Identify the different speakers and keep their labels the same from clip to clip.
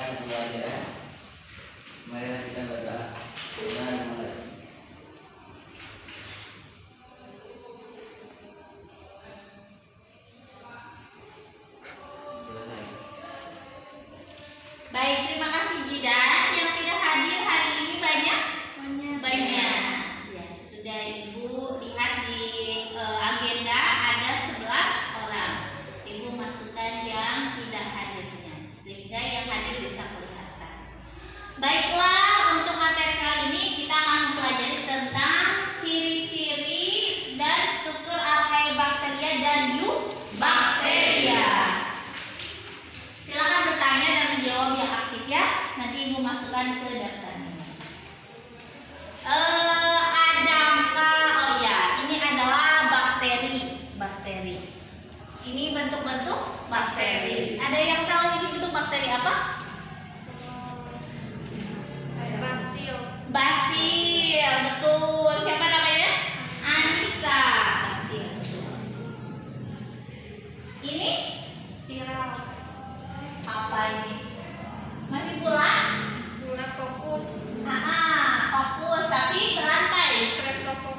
Speaker 1: yang pembelajaran. Marilah kita berdoa. Tuhan mulai. Selesai.
Speaker 2: Baik, terima kasih Jidan. Yang tidak hadir hari ini banyak? Banyak. Ya, sudah Ibu lihat di agenda ada 11 orang. Ibu masukkan yang tidak hadirnya sehingga yang hadir bisa kelihatan. Baiklah, untuk materi kali ini kita akan mempelajari tentang ciri-ciri dan struktur Archaebacteria dan Eubacteria. Silakan bertanya dan menjawab yang aktif ya. Nanti Ibu masukkan ke daftarnya. Oh ya, ini adalah bakteri. Ini bentuk-bentuk bakteri. Ada yang tahu ini bentuk bakteri apa? Basil, betul. Siapa namanya? Anissa. Basil, betul. Ini
Speaker 3: Spiral,
Speaker 2: apa ini? Masih bulat?
Speaker 3: bulat fokus,
Speaker 2: Fokus tapi berantai.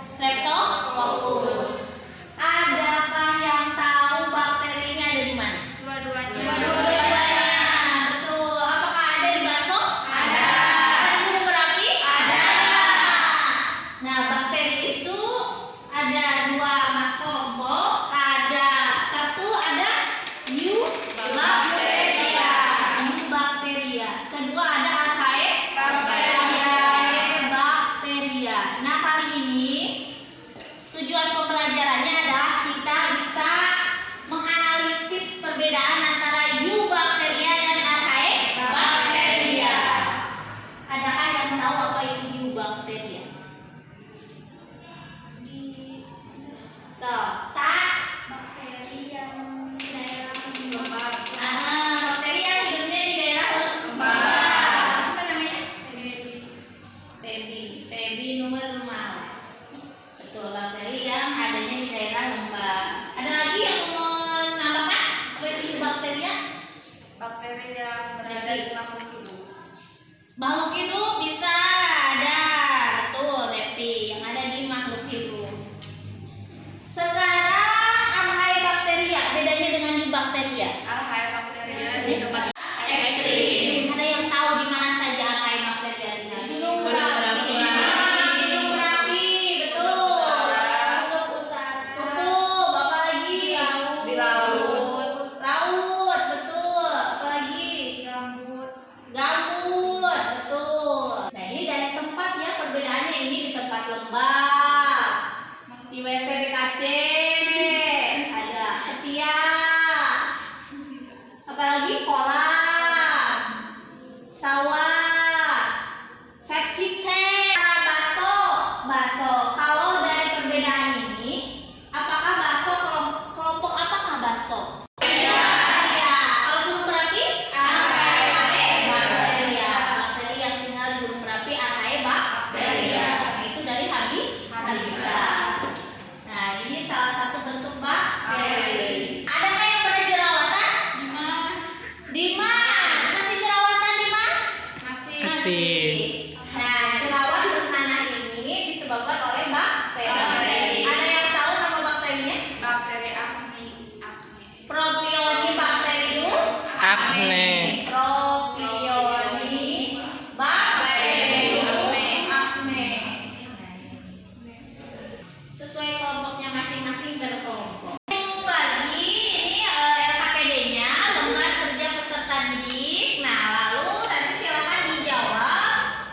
Speaker 2: Streptococcus. Adakah yang tahu bakterinya ada di mana?
Speaker 3: dua-duanya.
Speaker 2: Dua-duanya. Betul. Apakah ada di bakso?
Speaker 3: Ada.
Speaker 2: Ada di gunung berapi?
Speaker 3: Ada.
Speaker 2: Nah, bakteri itu ada dua makrokelompok. Ada satu ada Eubacteria. Kedua ada Archaebacteria. Nah, kali ini tujuan pembelajarannya adalah kita bisa menganalisis perbedaan antara Eubacteria dan Archaebacteria. Adakah yang tahu apa itu Eubacteria?
Speaker 3: Bakteri yang di daerah lembab.
Speaker 2: Bakteri yang hidupnya di daerah lembab. Siapa namanya? Baby normal. Betul, bakteri yang adanya di daerah lembab. Ada lagi yang mau menambahkan apa itu Eubacteria?
Speaker 3: Bakteri yang berada di makhluk hidup.
Speaker 2: Makhluk hidup bisa ada, betul, Depi, yang ada di makhluk hidup. Sekarang Archaebacteria, bedanya dengan Eubacteria.
Speaker 3: Archaebacteria di tempat
Speaker 2: Ekstrim. Ada yang tahu di mana saja Archaebacteria tinggal? Gunung
Speaker 3: Berapi.
Speaker 2: Gunung Berapi, betul. Betul. Apa lagi?
Speaker 3: Di laut.
Speaker 2: Laut, betul. Apa lagi?
Speaker 3: Gambut.
Speaker 2: Gambut, betul. Nah, ini dari tempat ya, perbedaannya ini di tempat lembab, di WC BKC, ada ketiak, apalagi kolam, sawah, septic tank, baso. Kalau dari perbedaan ini, apakah baso kelompok apakah baso? Iya. Kalau gunung berapi? Archaebacteria. Bakteri yang tinggal di gunung berapi Archaebacteria. Itu dari habitat. Nah, ini salah satu bentuk bakteri. Adakah yang pernah jerawatan? Dimas, masih jerawatan Dimas?
Speaker 3: Masih.
Speaker 2: Nah, jerawat bertanah ini disebabkan oleh bakteri. Ada yang tahu nama bakterinya?
Speaker 3: Bakteri acne.
Speaker 2: Propionibacterium
Speaker 3: Acne.
Speaker 2: Propionibacterium acne. Sesuai kelompoknya masing-masing berkelompok. Bagi ini LKPD-nya lembar kerja peserta didik. Nah, lalu nanti silakan dijawab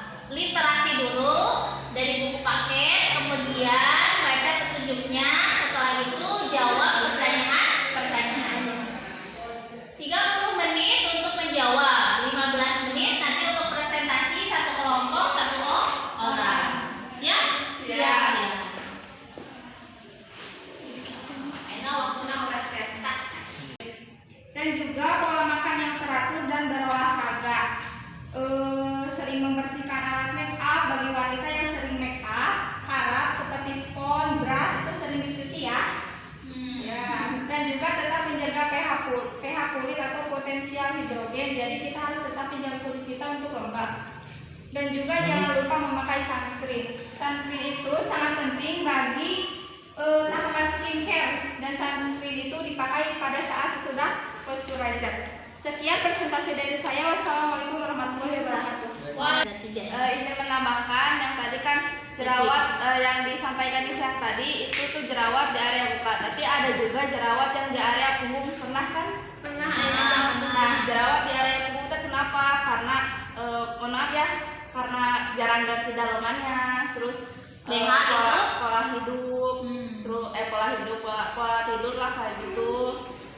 Speaker 4: kulit kita untuk lembab. Dan juga jangan lupa memakai sunscreen. Sunscreen itu sangat penting bagi tahapan skincare, dan sunscreen itu dipakai pada saat sesudah moisturizer. Sekian presentasi dari saya. Wassalamualaikum warahmatullahi wabarakatuh. Izin menambahkan yang tadi kan jerawat yang disampaikan di siang tadi itu tuh jerawat di area muka, tapi ada juga jerawat yang di area punggung. Pernah kan?
Speaker 2: Pernah.
Speaker 4: Nah, jerawat di area punggung itu kenapa? Karena mohon maaf ya, karena jarang ganti dalemannya, terus pola hidup, terus pola tidur lah kayak gitu.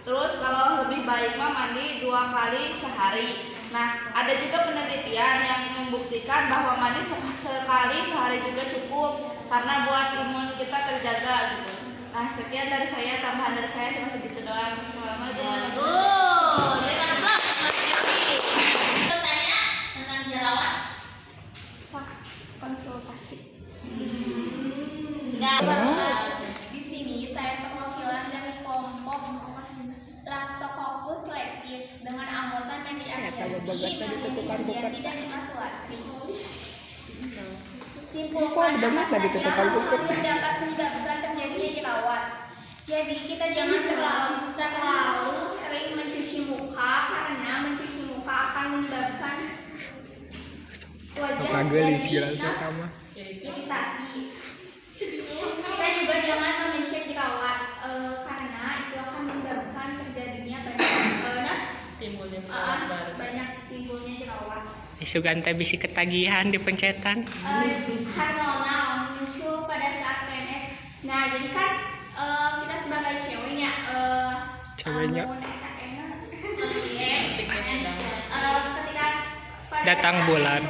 Speaker 4: Terus kalau lebih baik mah mandi 2 kali sehari. Nah, ada juga penelitian yang membuktikan bahwa mandi sekali sehari juga cukup karena buat imun kita terjaga gitu. Nah, sekian dari saya, tambahan dari saya cuma segitu doang. Assalamualaikum warahmatullahi wabarakatuh.
Speaker 2: Bertanya tentang jerawat?
Speaker 4: Konsultasi.
Speaker 5: Di sini saya perwakilan dari kelompok Lactococcus lectis dengan anggota Mediati dan Sulastri. Simpulkan apa saja yang dapat menyebabkan terjadinya jerawat. Jadi kita jangan terlalu sering mencuci muka, karena mencuci muka akan menyebabkan wajah jadi iritasi. Kita juga jangan memencet jerawat karena itu akan menyebabkan terjadinya banyak timbulnya jerawat.
Speaker 6: Sugante bisi ketagihan di pencetan.
Speaker 5: Hormonal muncul pada saat PMS. Nah, jadi kan kita sebagai ceweknya ketika pada
Speaker 6: Datang bulan.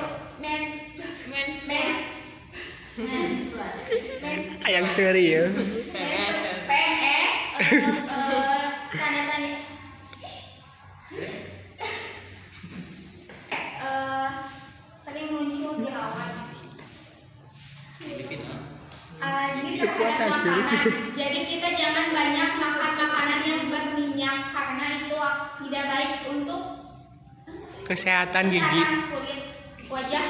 Speaker 6: Ayang seri ya.
Speaker 5: Tanda-tanda sering muncul jerawat. Jadi kita jangan banyak makan makanan yang berminyak karena itu tidak baik untuk
Speaker 6: Kesehatan gigi.
Speaker 5: kulit wajah.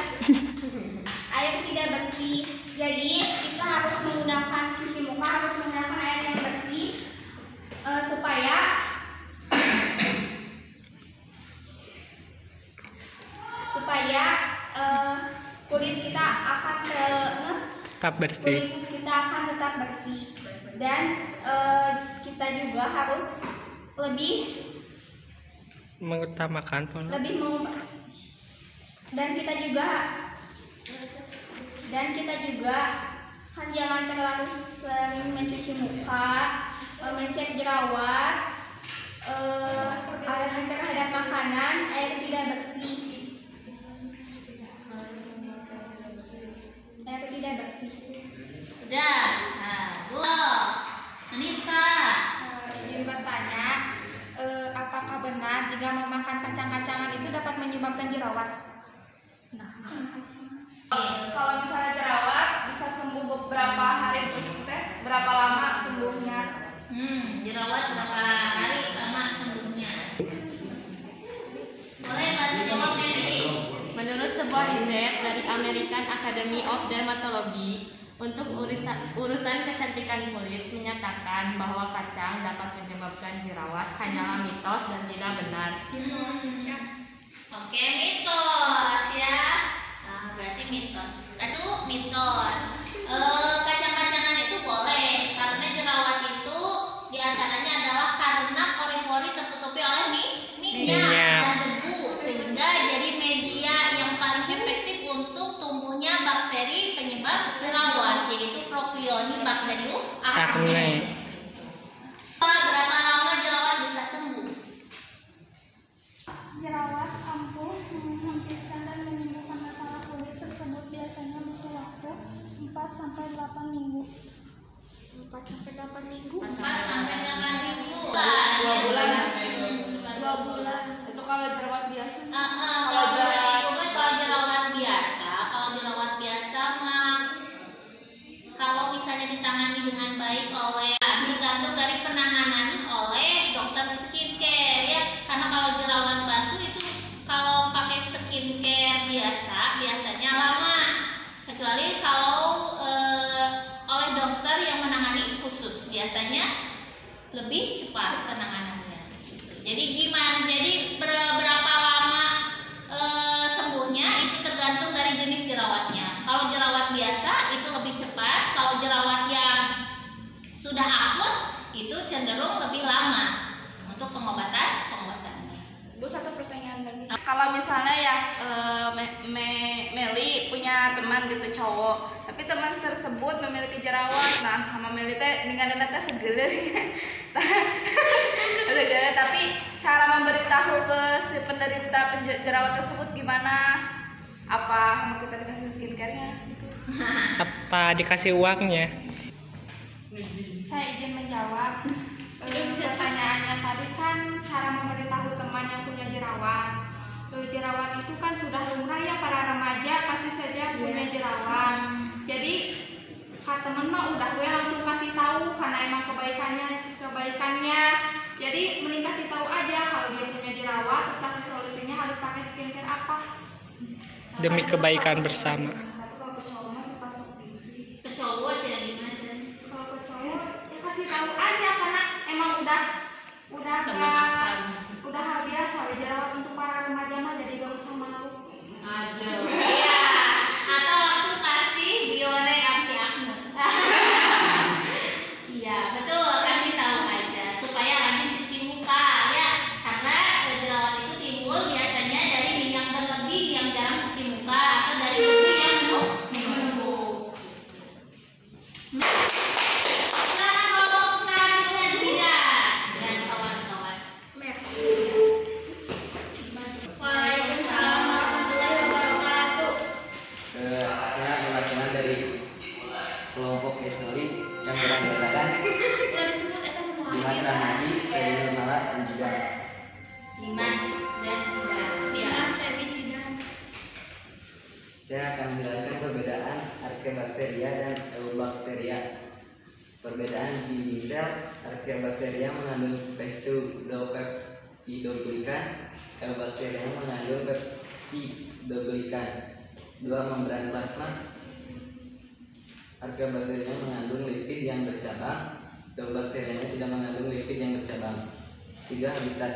Speaker 5: Air tidak bersih. Jadi kita harus menggunakan cuci muka, harus menggunakan air yang bersih supaya kulit kita akan
Speaker 6: Tetap bersih.
Speaker 5: tetap bersih. Dan kita juga harus lebih
Speaker 6: Mengutamakan pola.
Speaker 5: dan kita juga kan jangan terlalu sering mencuci muka, mencet jerawat, alergi terhadap makanan, air tidak bersih.
Speaker 2: Udah. Anissa.
Speaker 4: Izin bertanya, apakah benar jika memakan kacang-kacangan itu dapat menyebabkan jerawat? Kalau misalnya jerawat bisa sembuh beberapa hari, berapa lama sembuhnya?
Speaker 2: Jerawat berapa hari lama sembuhnya? Boleh bantu jawab Mary.
Speaker 7: Menurut sebuah riset dari American Academy of Dermatology, untuk urusan kecantikan kulit menyatakan bahwa kacang dapat menyebabkan jerawat hanyalah mitos dan tidak benar.
Speaker 2: Oke, mitos ya. Nah, berarti mitos. Itu mitos. Kacang-kacangan itu boleh karena jerawat itu diantaranya adalah karena pori-pori tertutupi oleh minyak dan debu, sehingga jadi media yang paling efektif untuk tumbuhnya bakteri penyebab jerawat, yaitu Propionibacterium acne. Berapa lama jerawat bisa sembuh?
Speaker 4: Jerawat ampuh menghapuskan dan menyembuhkan masalah kulit tersebut biasanya butuh waktu 4-8 minggu.
Speaker 5: 4-8 minggu.
Speaker 2: 4-8 minggu.
Speaker 4: 2 bulan. Itu kalau jerawat biasa.
Speaker 2: Kalau jerawat biasa mah kalau misalnya ditangani dengan baik oleh tergantung dari penanganan oleh dokter skincare ya, karena kalau jerawat batu itu kalau pakai skincare skincare biasa biasanya lama, kecuali kalau oleh dokter yang menangani khusus biasanya lebih cepat penanganannya. Jadi gimana? Jadi berapa lama sembuhnya itu tergantung dari jenis jerawatnya. Kalau jerawat biasa itu lebih cepat, kalau jerawat yang sudah akut itu cenderung lebih lama untuk pengobatannya.
Speaker 4: Bu, satu pertanyaan lagi. Kalau misalnya ya Meli punya teman gitu cowok, tapi teman tersebut memiliki jerawat. Nah, sama Meli teh dengan teh segelir. Tapi cara memberitahu ke si penderita jerawat tersebut gimana? Apa mau kita dikasih skincare-nya gitu?
Speaker 6: Apa dikasih uangnya?
Speaker 5: Saya izin menjawab. Pertanyaannya tadi kan cara memberitahu teman yang punya jerawat. Jerawat itu kan sudah lumrah ya, para remaja pasti saja punya jerawat. Jadi kak temen mah udah gue langsung kasih tahu karena emang kebaikannya. Jadi mending kasih tahu aja kalau dia punya jerawat, terus kasih solusinya harus pakai skincare apa.
Speaker 6: Demi kebaikan bersama.
Speaker 5: Tapi kalau ke cowok mah suka sepi sih.
Speaker 2: Ke cowok aja gimana?
Speaker 5: Kalau ke cowok ya kasih tahu aja karena emang udah hal biasa jerawat untuk para remaja mah, jadi gak usah malu.
Speaker 2: Aduh. Iya. Atau langsung kasih biore anti acne. Iya, betul, kasih tahu aja supaya rajin cuci muka ya. Karena jerawat itu timbul biasanya dari minyak berlebih yang jarang cuci muka atau dari debu yang menumpuk. Sekarang kelompok selanjutnya Zidan dan kawan-kawan. Waalaikumsalam warahmatullahi wabarakatuh.
Speaker 1: Saya perwakilan dari kelompok kecuali yang beranggota Dimas Rahmaji, Feby Nurmala, dan juga
Speaker 2: Dimas dan juga Dimas Feby Cidan.
Speaker 1: saya akan menjelaskan perbedaan Archaebacteria dan Eubacteria. Perbedaan di sel, Archaebacteria mengandung pseudopepidoglikan, Eubacteria mengandung peptidoglikan. Dua membran plasma. Archaebacteria mengandung lipid yang bercabang, Eubacteria tidak mengandung lipid yang bercabang. 3. Habitat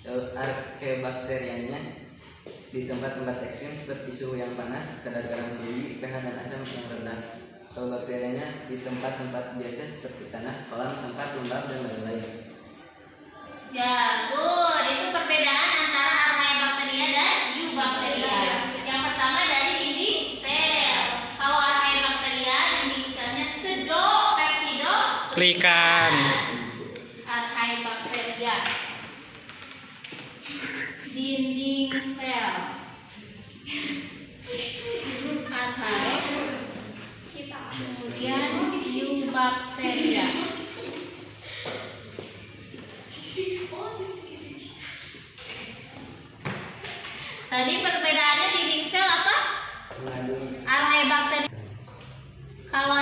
Speaker 1: Archaebacterianya di tempat-tempat ekstrim seperti suhu yang panas, kadar garam tinggi, pH dan asam yang rendah. Eubacterianya di tempat-tempat biasa seperti tanah, kolam, tempat lembab dan lain-lain.
Speaker 2: Ya, good. Itu perbedaan antara Archaebacteria dan Eubacteria. Yang pertama dari dinding sel. Kalau Archaebacteria dinding selnya pseudopepidoglikan. Archaebacteria dinding sel. Kemudian Eubacteria. Tadi perbedaannya dinding sel apa? Archaebacteria. Kalau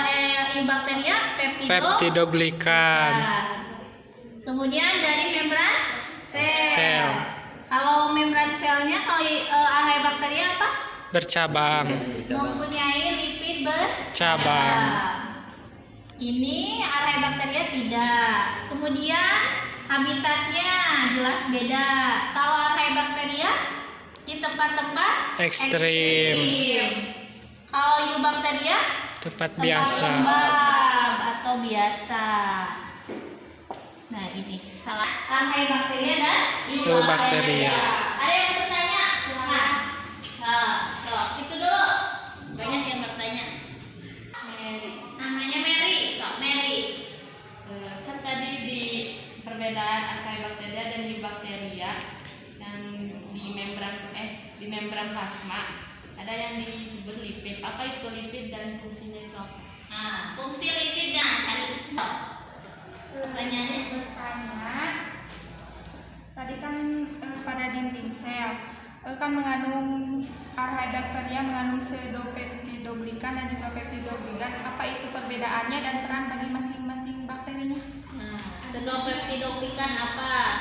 Speaker 2: Eubacteria
Speaker 6: Peptidoglikan.
Speaker 2: Kemudian dari membran sel.
Speaker 6: Sel.
Speaker 2: Kalau membran selnya kalau Archaebacteria apa?
Speaker 6: Bercabang.
Speaker 2: Mempunyai lipid
Speaker 6: Cabang.
Speaker 2: Ini Archaebacteria tidak. Kemudian habitatnya jelas beda. Kalau Archaebacteria di tempat-tempat
Speaker 6: Ekstrim.
Speaker 2: Kalau Eubacteria
Speaker 6: Tempat
Speaker 2: tempat
Speaker 6: biasa.
Speaker 2: lembab atau biasa. Nah ini salah. Archaebacteria dan
Speaker 6: Eubacteria.
Speaker 2: Ada yang bertanya? Silakan. Nah, itu dulu. Banyak yang bertanya.
Speaker 7: Mary.
Speaker 2: Namanya Mary. Mary.
Speaker 7: Kan tadi di perbedaan Archaebacteria dan Eubacteria yang di membran plasma ada yang disebut lipid. Apa itu lipid dan fungsinya itu apa?
Speaker 2: Nah, fungsi lipid dan pertanyaannya
Speaker 5: Tadi kan pada dinding sel kan mengandung Archaebacteria mengandung pseudopepidoglikan dan juga peptidoglikan. Apa itu perbedaannya dan peran bagi masing-masing bakterinya?
Speaker 2: Nah, pseudopepidoglikan apa?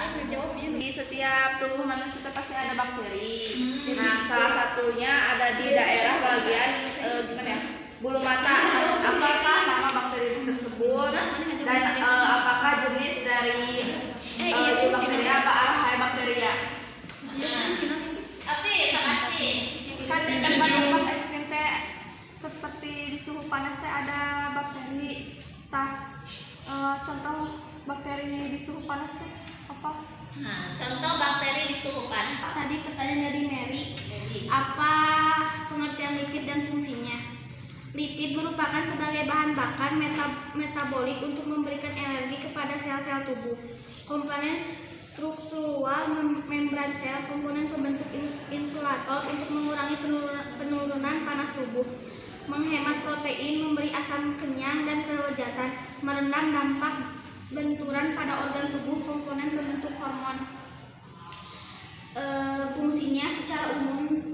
Speaker 4: Di setiap tubuh manusia itu pasti ada bakteri. Nah, salah satunya ada di daerah bagian gimana ya, bulu mata. Apakah nama bakteri tersebut dan apakah jenis dari bakteria apa Archaebacteria?
Speaker 5: Kan di tempat-tempat ekstrim teh seperti di suhu panas teh ada bakteri. Contoh bakteri di suhu panas teh apa?
Speaker 2: Nah, contoh bakteri di suhu panas.
Speaker 5: Tadi pertanyaan dari Mary. Apa pengertian lipid dan fungsinya? Lipid merupakan sebagai bahan bakar metabolik untuk memberikan energi kepada sel-sel tubuh. Komponen struktural membran sel, komponen pembentuk insulator untuk mengurangi penurunan panas tubuh, menghemat protein, memberi asam kenyang dan kelezatan, meredam dampak benturan pada organ tubuh, komponen pembentuk hormon. Fungsinya secara umum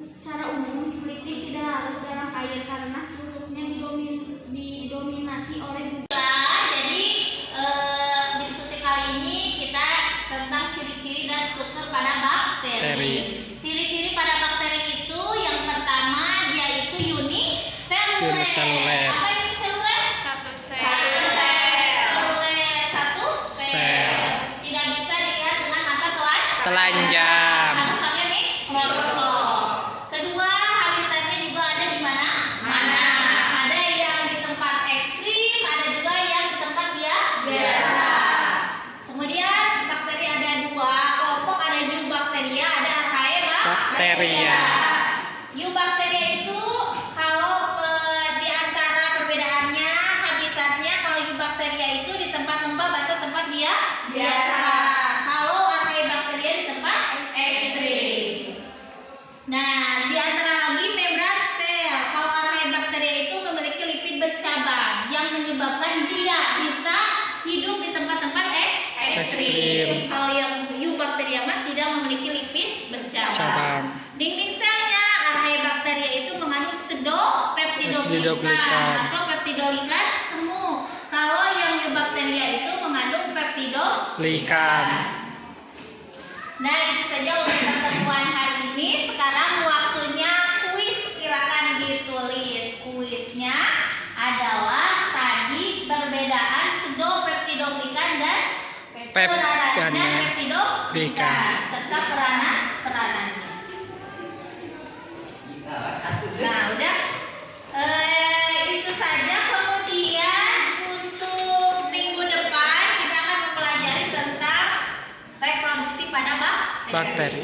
Speaker 5: lipid tidak larut dalam air karena strukturnya didominasi oleh
Speaker 2: Jadi diskusi kali ini kita tentang ciri-ciri dan struktur pada bakteri. Ciri-ciri pada bakteri itu yang pertama dia itu uniseluler.
Speaker 6: Uniseluler.
Speaker 2: Apa uniseluler?
Speaker 5: satu sel.
Speaker 2: Satu sel. Tidak bisa dilihat dengan mata
Speaker 6: Telanjang.
Speaker 2: harus pakai mikroskop. Kedua, habitatnya juga ada di mana? Ada yang di tempat ekstrim, ada juga yang di tempat biasa. Kemudian bakteri ada dua kelompok, ada Eubacteria, ada Archaebacteria. Eubacteria itu kalau di antara perbedaannya habitatnya, kalau Eubacteria itu di tempat lembab atau tempat biasa. Kalau Archaebacteria di tempat ekstrim. Nah, di antara lagi membran sel. Kalau Archaebacteria itu memiliki lipid bercabang yang menyebabkan dia bisa hidup di tempat-tempat ekstrim. Kalau yang Eubacteria mah tidak memiliki lipid bercabang.
Speaker 6: Cabang.
Speaker 2: Dinding selnya Archaebacteria itu mengandung pseudo-peptidoglikan atau peptidolikan semu. Kalau yang Eubacteria itu mengandung peptidolikan. Nah, itu saja untuk pertemuan hari ini. Sekarang waktunya kuis. Silakan ditulis. Kuisnya adalah tadi perbedaan pseudo-peptidoglikan dan peptidoglikan serta peranannya. Nah, udah. Itu saja. Kemudian untuk minggu depan kita akan mempelajari tentang reproduksi pada bakteri.
Speaker 6: Bakteri.